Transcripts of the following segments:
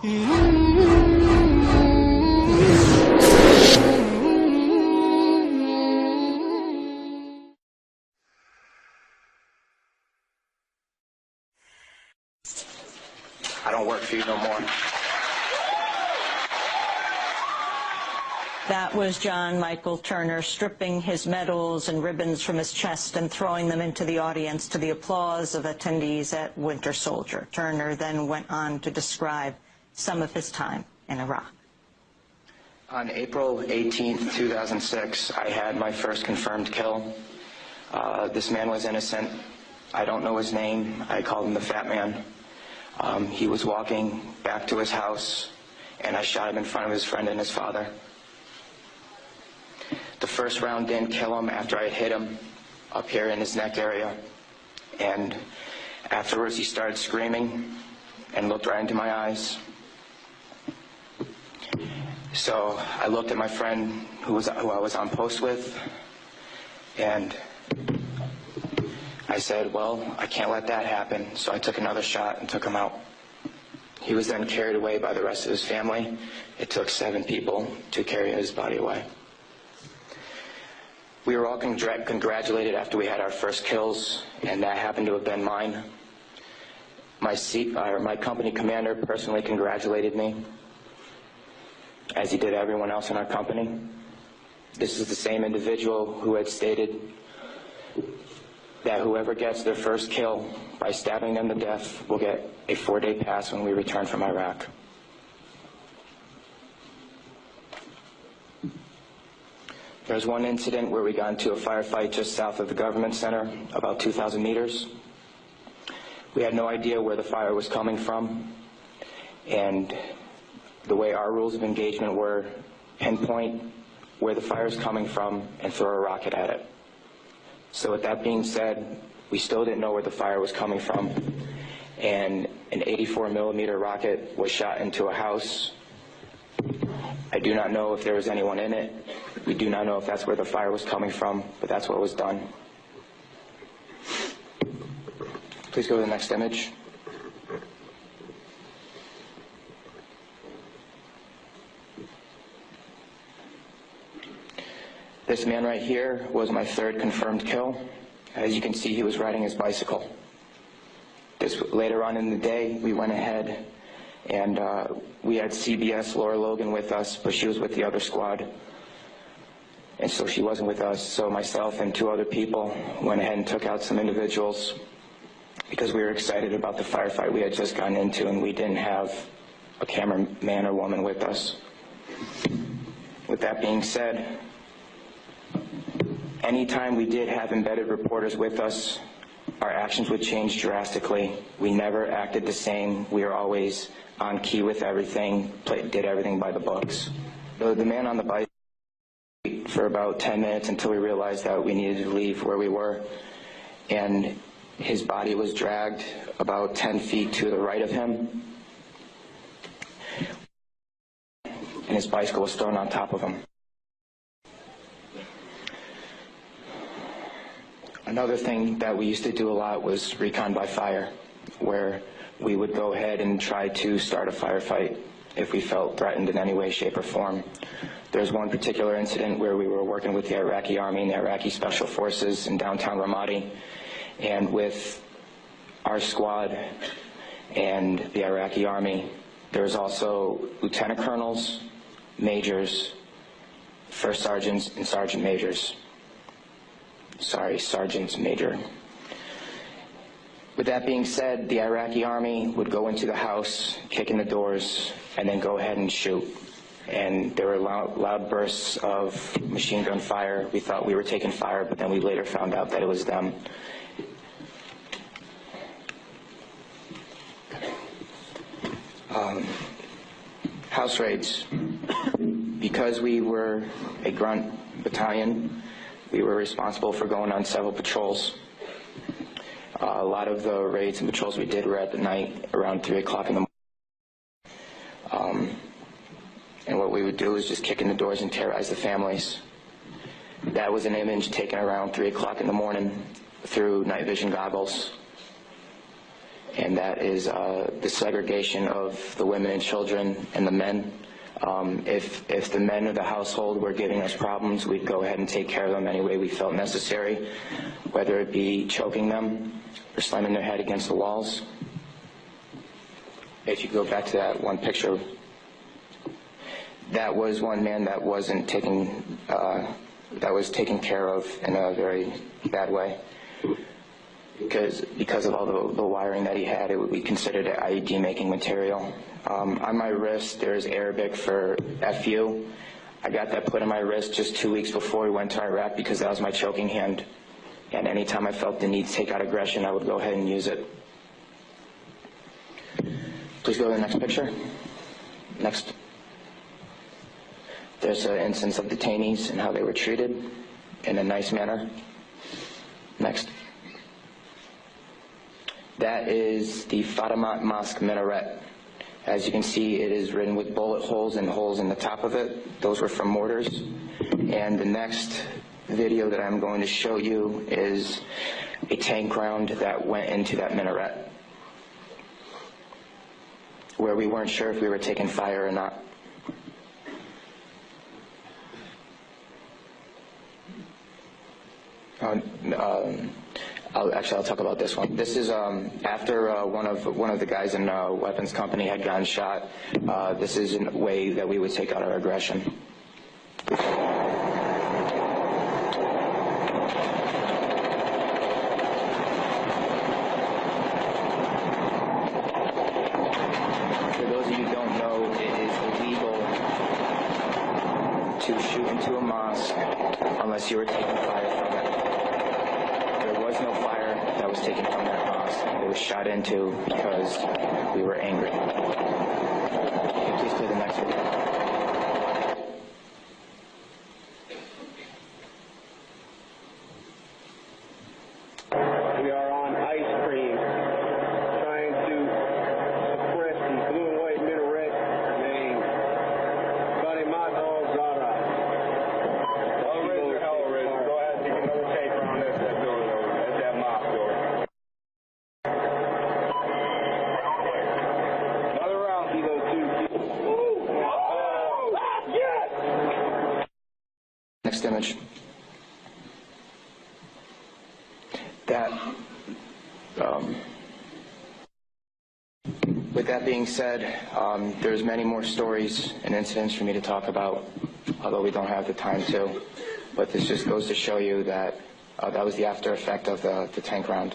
I don't work for you no more. That was John Michael Turner stripping his medals and ribbons from his chest and throwing them into the audience to the applause of attendees at Winter Soldier. Turner then went on to describe some of his time in Iraq. On April 18th, 2006, I had my first confirmed kill. This man was innocent. I don't know his name. I called him the Fat Man. He was walking back to his house, and I shot him in front of his friend and his father. The first round didn't kill him after I hit him up here in his neck area. And afterwards he started screaming and looked right into my eyes. So I looked at my friend who I was on post with, and I said, well, I can't let that happen. So I took another shot and took him out. He was then carried away by the rest of his family. It took 7 people to carry his body away. We were all congratulated after we had our first kills, and that happened to have been mine. My company commander personally congratulated me, as he did everyone else in our company. This is the same individual who had stated that whoever gets their first kill by stabbing them to death will get a 4-day pass when we return from Iraq. There was one incident where we got into a firefight just south of the government center, about 2,000 meters. We had no idea where the fire was coming from, and the way our rules of engagement were, pinpoint where the fire is coming from and throw a rocket at it. So with that being said, we still didn't know where the fire was coming from, and an 84-millimeter rocket was shot into a house. I do not know if there was anyone in it. We do not know if that's where the fire was coming from, but that's what was done. Please go to the next image. This man right here was my 3rd confirmed kill. As you can see, he was riding his bicycle. Later on in the day, we went ahead and we had CBS Laura Logan with us, but she was with the other squad. And so she wasn't with us, so myself and 2 other people went ahead and took out some individuals because we were excited about the firefight we had just gotten into, and we didn't have a cameraman or woman with us. With that being said, anytime we did have embedded reporters with us, our actions would change drastically. We never acted the same. We were always on key with everything, did everything by the books. The man on the bike for about 10 minutes until we realized that we needed to leave where we were, and his body was dragged about 10 feet to the right of him, and his bicycle was thrown on top of him. Another thing that we used to do a lot was recon by fire, where we would go ahead and try to start a firefight if we felt threatened in any way, shape, or form. There's one particular incident where we were working with the Iraqi Army and the Iraqi Special Forces in downtown Ramadi, and with our squad and the Iraqi Army, there's also lieutenant colonels, majors, first sergeants, and sergeant majors. Sergeants major. With that being said, the Iraqi Army would go into the house, kick in the doors, and then go ahead and shoot. And there were loud bursts of machine gun fire. We thought we were taking fire, but then we later found out that it was them. House raids. Because we were a grunt battalion, we were responsible for going on several patrols. A lot of the raids and patrols we did were at the night, around 3 o'clock in the morning. And what we would do is just kick in the doors and terrorize the families. That was an image taken around 3 o'clock in the morning through night vision goggles. and that is the segregation of the women and children and the men. If the men of the household were giving us problems, we'd go ahead and take care of them any way we felt necessary, whether it be choking them or slamming their head against the walls. If you go back to that one picture, that was one man that wasn't taken, that was taken care of in a very bad way. Because of all the wiring that he had, it would be considered an IED making material. On my wrist, there's Arabic for FU. I got that put on my wrist just 2 weeks before we went to Iraq because that was my choking hand. And anytime I felt the need to take out aggression, I would go ahead and use it. Please go to the next picture. Next. There's an instance of detainees and how they were treated in a nice manner. Next. That is the Fatima Mosque minaret. As you can see, it is written with bullet holes and holes in the top of it. Those were from mortars. And the next video that I'm going to show you is a tank round that went into that minaret, where we weren't sure if we were taking fire or not. I'll talk about this one. This is after one of the guys in weapons company had gotten shot. This is a way that we would take out our aggression. For those of you who don't know, it is illegal to shoot into a mosque unless you were taking fire from it. There was no fire that was taken from that mosque. It was shot into because we were angry. Can you please play the next video? We are on ice cream, trying to suppress the blue and white minaret named Fatima Zahra. Go ahead and take another tape around that building over there. That's that mosque door. Another round, Kilo 2. Oh! Yes! Next image. With that being said, there's many more stories and incidents for me to talk about, although we don't have the time to. But this just goes to show you that that was the after effect of the tank round.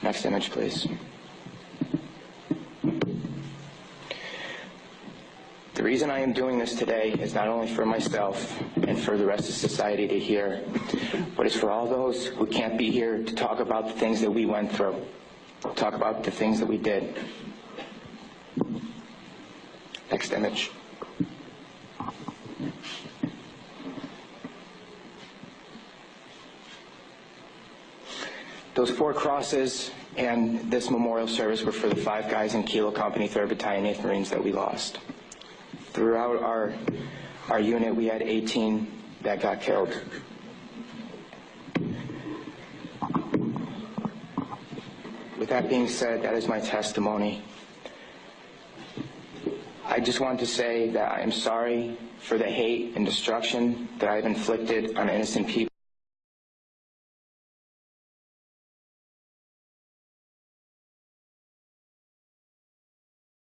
Next image, please. The reason I am doing this today is not only for myself and for the rest of society to hear, but it's for all those who can't be here to talk about the things that we went through, talk about the things that we did. Next image. Those 4 crosses and this memorial service were for the 5 guys in Kilo Company, 3rd Battalion, 8th Marines that we lost. Throughout our unit, we had 18 that got killed. With that being said, that is my testimony. I just want to say that I am sorry for the hate and destruction that I've inflicted on innocent people.